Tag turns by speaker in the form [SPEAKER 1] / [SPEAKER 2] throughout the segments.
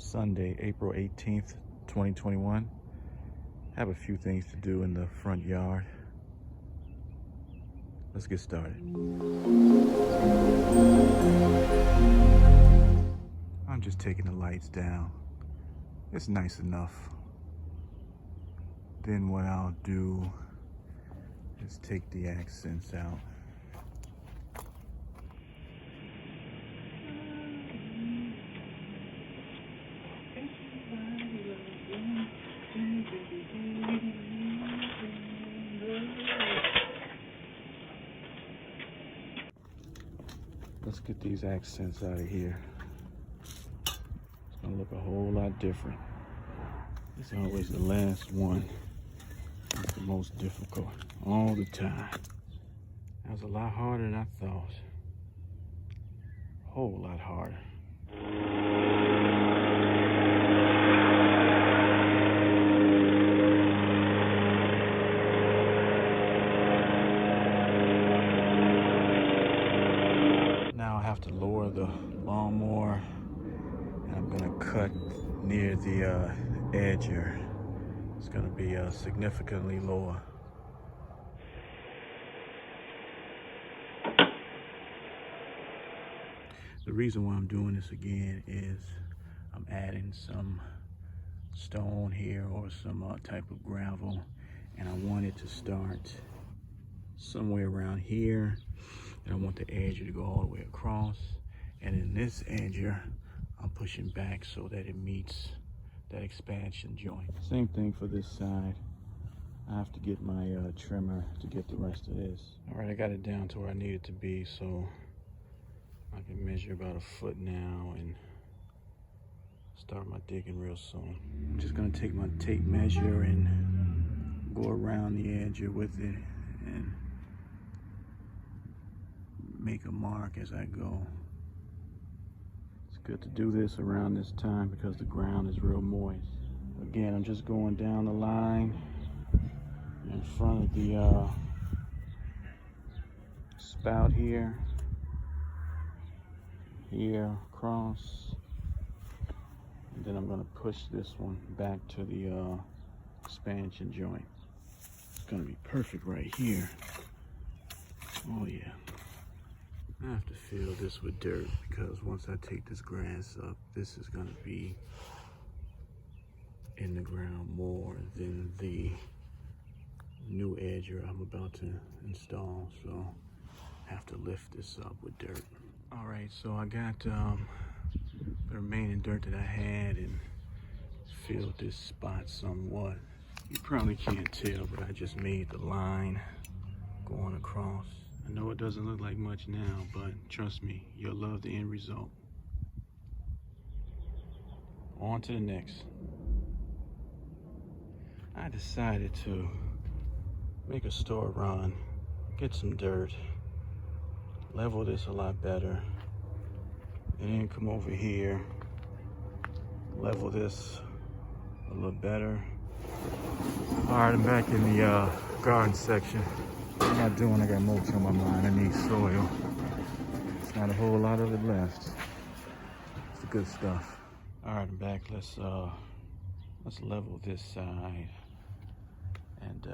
[SPEAKER 1] Sunday, April 18th, 2021. Have a few things to do in the front yard. Let's get started. I'm just taking the lights down. It's nice enough. Then what I'll do is take the accents out. Let's get these accents out of here. It's gonna look a whole lot different. It's always the last one. It's the most difficult all the time. That was a lot harder than I thought. A whole lot harder. Now I have to lower the lawnmower, and I'm gonna cut near the edge here. It's gonna be significantly lower. The reason why I'm doing this again is I'm adding some stone here or some type of gravel, and I want it to start somewhere around here, and I want the edge to go all the way across, and in this edge here I'm pushing back so that it meets that expansion joint. Same thing for this side. I have to get my trimmer to get the rest of this. All right, I got it down to where I need it to be, so I can measure about a foot now and start my digging real soon. I'm just gonna take my tape measure and go around the edge here with it and make a mark as I go. It's good to do this around this time because the ground is real moist. Again, I'm just going down the line in front of the spout here, across, and then I'm going to push this one back to the expansion joint. It's going to be perfect right here. Oh yeah. I have to fill this with dirt because once I take this grass up, this is going to be in the ground more than the new edger I'm about to install, so I have to lift this up with dirt. All right, so I got the remaining dirt that I had and filled this spot somewhat. You probably can't tell, but I just made the line going across. I know it doesn't look like much now, but trust me, you'll love the end result. On to the next. I decided to make a store run, get some dirt, level this a lot better, and then come over here, level this a little better. All right, I'm back in the garden section. What am I doing? I got mulch on my mind. I need soil. It's not a whole lot of it left. It's the good stuff. All right, I'm back. Let's level this side and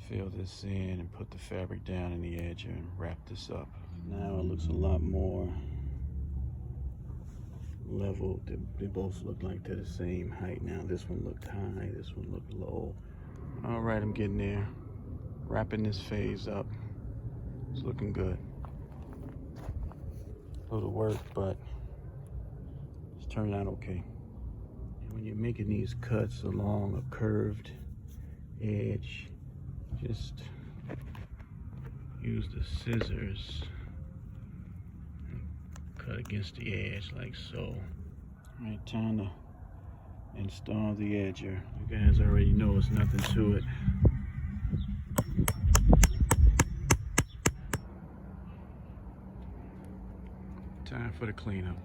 [SPEAKER 1] fill this in and put the fabric down in the edge and wrap this up. Now it looks a lot more level. They both look like they're the same height now. This one looked high, this one looked low. All right, I'm getting there. Wrapping this phase up. It's looking good. A little work, but it's turning out okay. And when you're making these cuts along a curved edge, just use the scissors and cut against the edge like so. All right, time to install the edger. You guys already know it's nothing to it. Time for the cleanup.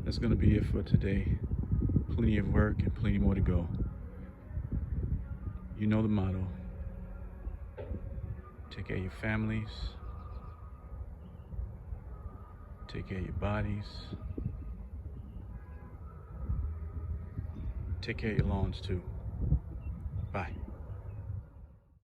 [SPEAKER 1] That's gonna be it for today. Plenty of work and plenty more to go. You know the motto. Take care of your families. Take care of your bodies. Take care of your lawns too. Bye.